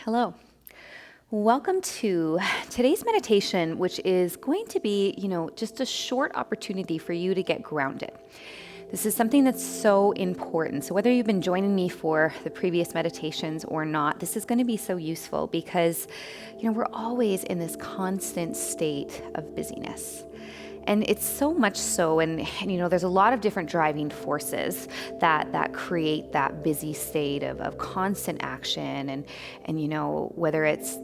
Hello. Welcome to today's meditation, which is going to be, just a short opportunity for you to get grounded. This is something that's so important. So whether you've been joining me for the previous meditations or not, this is going to be so useful because, we're always in this constant state of busyness. And it's so much so, and there's a lot of different driving forces that create that busy state of constant action, and whether it's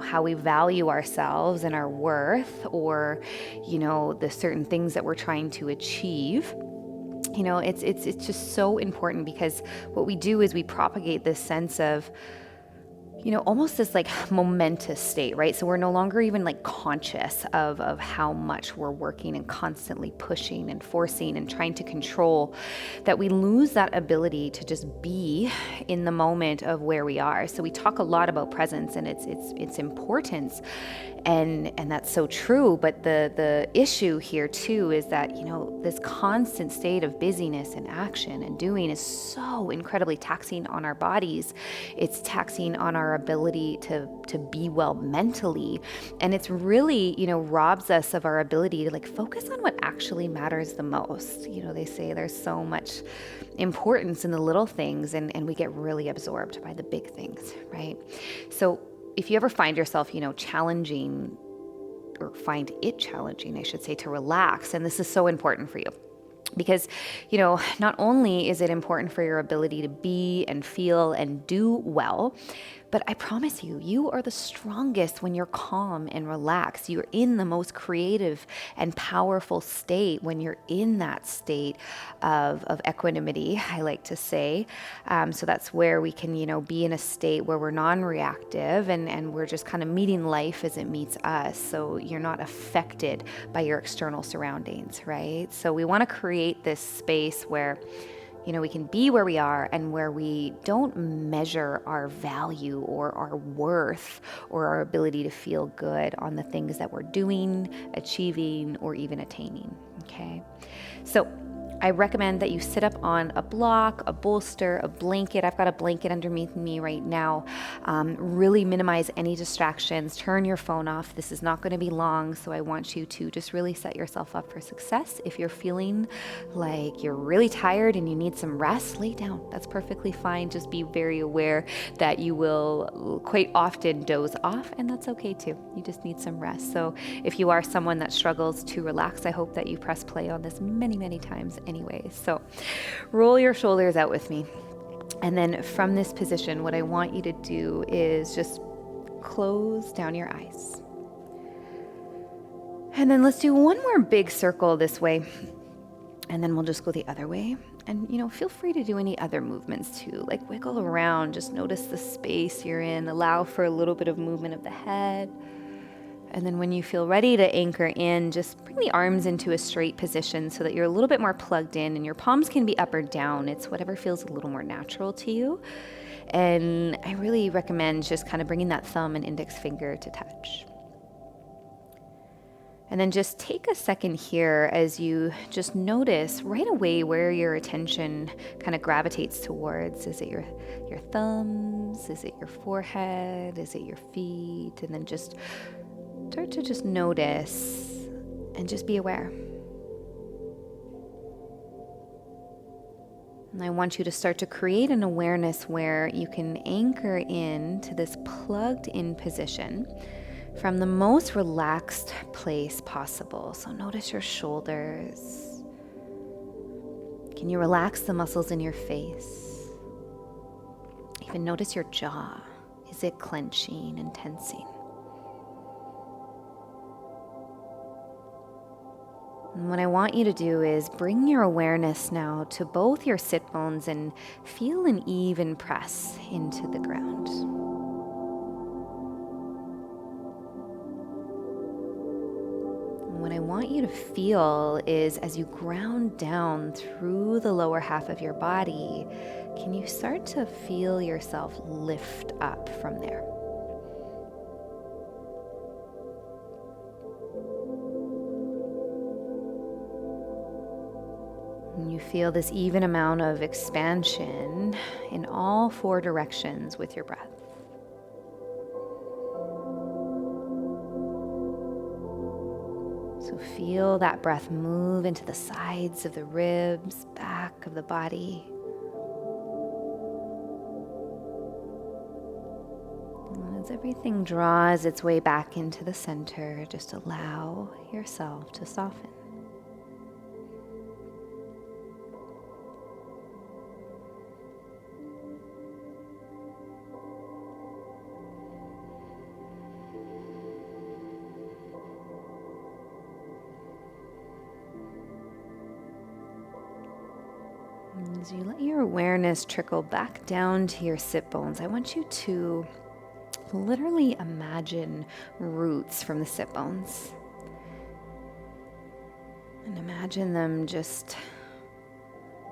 how we value ourselves and our worth, or the certain things that we're trying to achieve. It's just so important, because what we do is we propagate this sense of almost this like momentous state, right? So we're no longer even like conscious of how much we're working and constantly pushing and forcing and trying to control, that we lose that ability to just be in the moment of where we are. So we talk a lot about presence and its importance, and that's so true. But the issue here too is that, this constant state of busyness and action and doing is so incredibly taxing on our bodies. It's taxing on our ability to be well mentally. And it's really, robs us of our ability to like focus on what actually matters the most. They say there's so much importance in the little things, and we get really absorbed by the big things, right? So if you ever find yourself, challenging, or find it challenging, I should say, to relax, and this is so important for you. Because, not only is it important for your ability to be and feel and do well, but I promise you, you are the strongest when you're calm and relaxed. You're in the most creative and powerful state when you're in that state of equanimity, I like to say. So that's where we can, be in a state where we're non-reactive and we're just kind of meeting life as it meets us. So you're not affected by your external surroundings, right? So we want to create this space where we can be where we are, and where we don't measure our value or our worth or our ability to feel good on the things that we're doing, achieving, or even attaining, okay? So I recommend that you sit up on a block, a bolster, a blanket. I've got a blanket underneath me right now. Really minimize any distractions. Turn your phone off. This is not going to be long, so I want you to just really set yourself up for success. If you're feeling like you're really tired and you need some rest, lay down. That's perfectly fine. Just be very aware that you will quite often doze off, and that's okay too. You just need some rest. So if you are someone that struggles to relax, I hope that you press play on this many, many times anyway. So roll your shoulders out with me. And then from this position, what I want you to do is just close down your eyes. And then let's do one more big circle this way. And then we'll just go the other way. And, feel free to do any other movements too, like wiggle around. Just notice the space you're in. Allow for a little bit of movement of the head. And then when you feel ready to anchor in, just bring the arms into a straight position so that you're a little bit more plugged in, and your palms can be up or down. It's whatever feels a little more natural to you. And I really recommend just kind of bringing that thumb and index finger to touch. And then just take a second here as you just notice right away where your attention kind of gravitates towards. Is it your thumbs? Is it your forehead? Is it your feet? And then just start to just notice and just be aware. And I want you to start to create an awareness where you can anchor in to this plugged in position from the most relaxed place possible. So notice your shoulders. Can you relax the muscles in your face? Even notice your jaw. Is it clenching and tensing? And what I want you to do is bring your awareness now to both your sit bones and feel an even press into the ground. And what I want you to feel is, as you ground down through the lower half of your body, can you start to feel yourself lift up from there? And you feel this even amount of expansion in all four directions with your breath. So feel that breath move into the sides of the ribs, back of the body. And as everything draws its way back into the center, just allow yourself to soften. As you let your awareness trickle back down to your sit bones, I want you to literally imagine roots from the sit bones. And imagine them just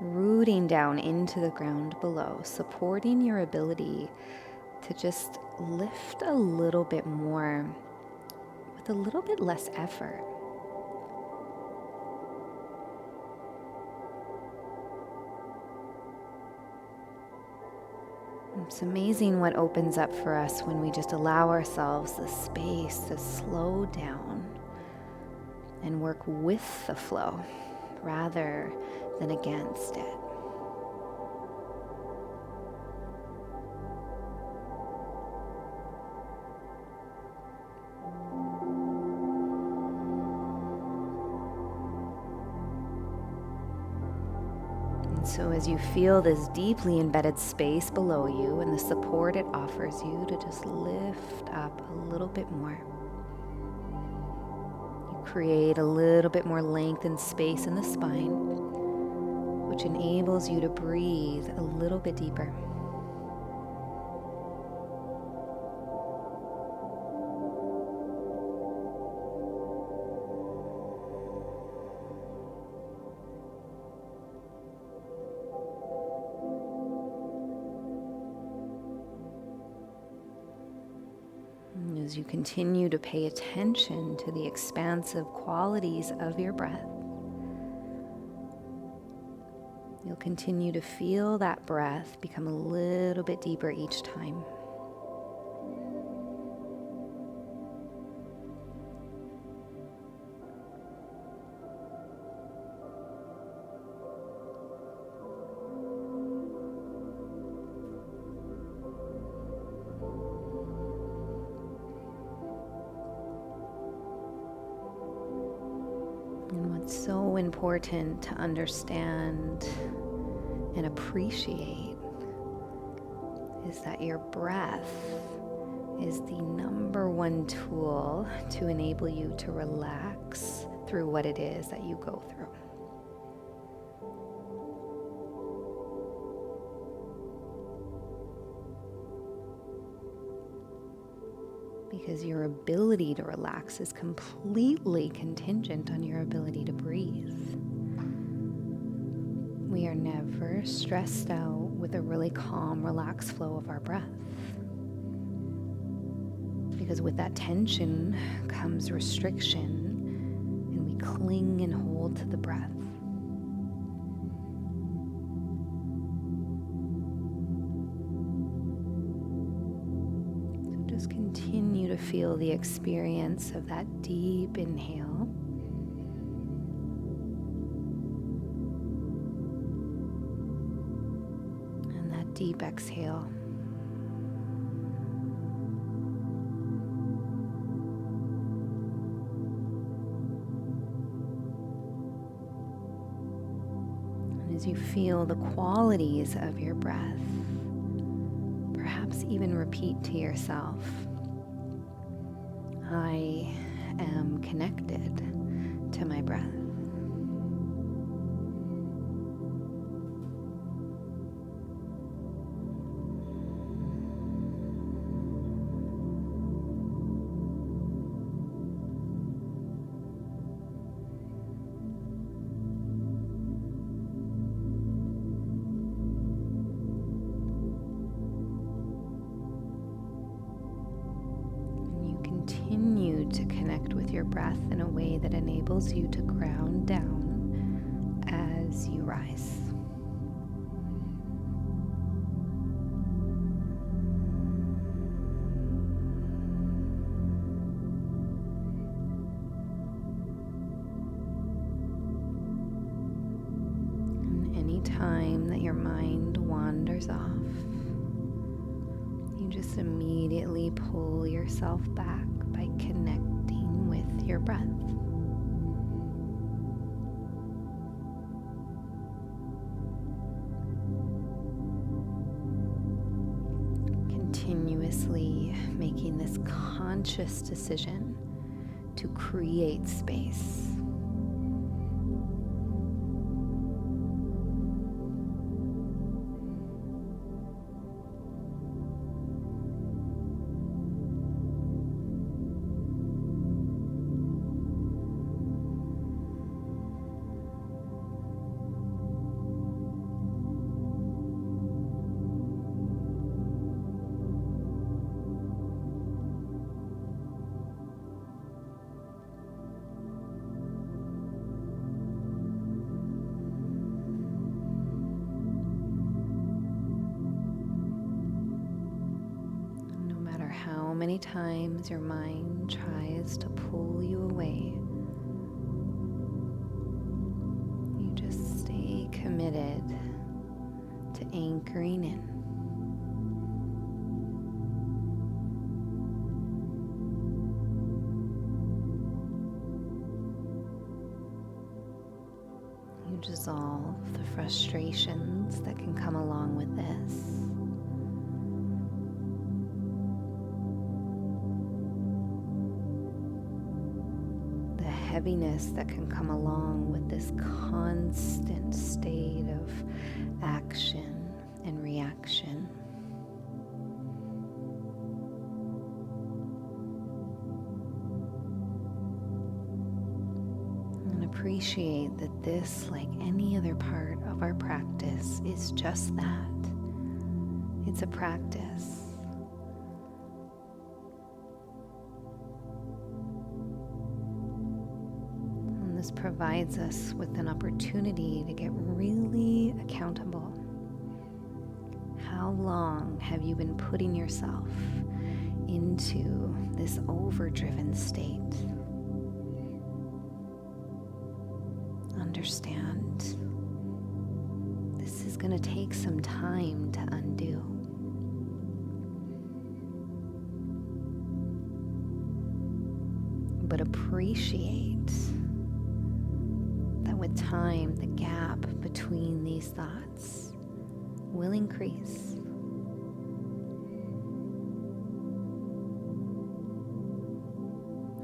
rooting down into the ground below, supporting your ability to just lift a little bit more with a little bit less effort. It's amazing what opens up for us when we just allow ourselves the space to slow down and work with the flow rather than against it. And so as you feel this deeply embedded space below you and the support it offers you to just lift up a little bit more, you create a little bit more length and space in the spine, which enables you to breathe a little bit deeper. As you continue to pay attention to the expansive qualities of your breath, you'll continue to feel that breath become a little bit deeper each time. And what's so important to understand and appreciate is that your breath is the number one tool to enable you to relax through what it is that you go through. Because your ability to relax is completely contingent on your ability to breathe. We are never stressed out with a really calm, relaxed flow of our breath. Because with that tension comes restriction, and we cling and hold to the breath. Just continue to feel the experience of that deep inhale. And that deep exhale. And as you feel the qualities of your breath, perhaps even repeat to yourself, I am connected to my breath. Continue to connect with your breath in a way that enables you to ground down as you rise. your mind wanders off, you just immediately pull yourself back by connecting with your breath. Continuously making this conscious decision to create space. How many times your mind tries to pull you away, you just stay committed to anchoring in. You dissolve the frustrations that can come along with this. Heaviness that can come along with this constant state of action and reaction. And appreciate that this, like any other part of our practice, is just that. It's a practice. This provides us with an opportunity to get really accountable. How long have you been putting yourself into this overdriven state? Understand, this is going to take some time to undo. But appreciate that with time, the gap between these thoughts will increase.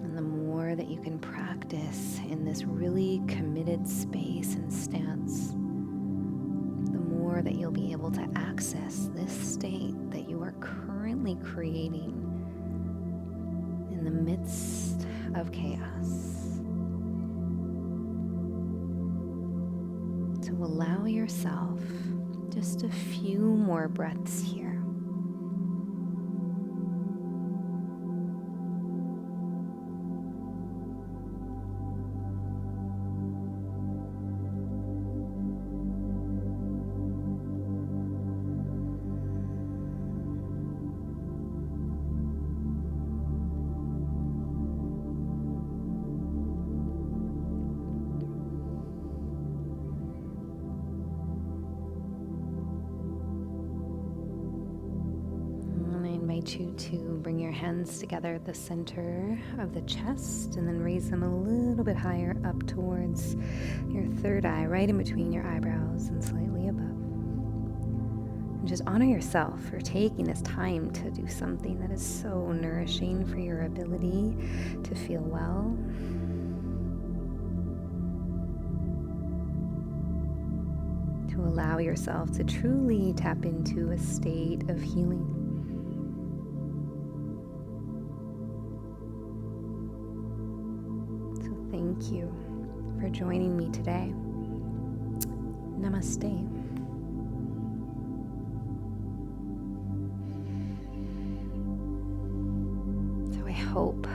And the more that you can practice in this really committed space and stance, the more that you'll be able to access this state that you are currently creating in the midst of chaos. To allow yourself just a few more breaths here. You to bring your hands together at the center of the chest and then raise them a little bit higher up towards your third eye, right in between your eyebrows and slightly above. And just honor yourself for taking this time to do something that is so nourishing for your ability to feel well. To allow yourself to truly tap into a state of healing. Thank you for joining me today. Namaste. So I hope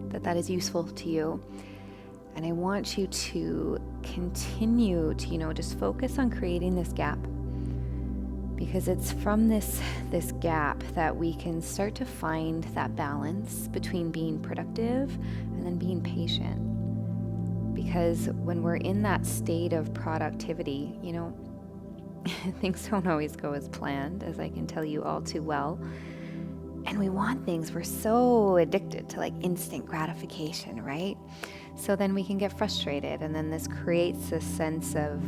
that that is useful to you. And I want you to continue to, just focus on creating this gap. Because it's from this gap that we can start to find that balance between being productive and then being patient. Because when we're in that state of productivity, things don't always go as planned, as I can tell you all too well. And we want things, we're so addicted to like instant gratification, right? So then we can get frustrated, and then this creates a sense of,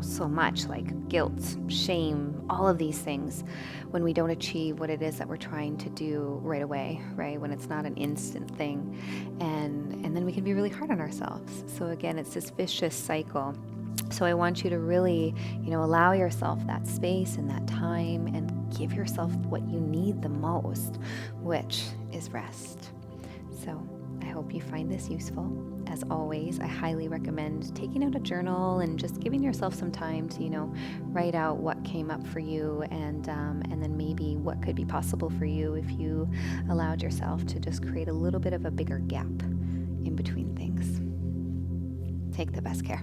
so much like guilt, shame, all of these things when we don't achieve what it is that we're trying to do right away, right? When it's not an instant thing. And then we can be really hard on ourselves. So again, it's this vicious cycle. So I want you to really, allow yourself that space and that time and give yourself what you need the most, which is rest. So I hope you find this useful. As always, I highly recommend taking out a journal and just giving yourself some time to, write out what came up for you, and then maybe what could be possible for you if you allowed yourself to just create a little bit of a bigger gap in between things. Take the best care.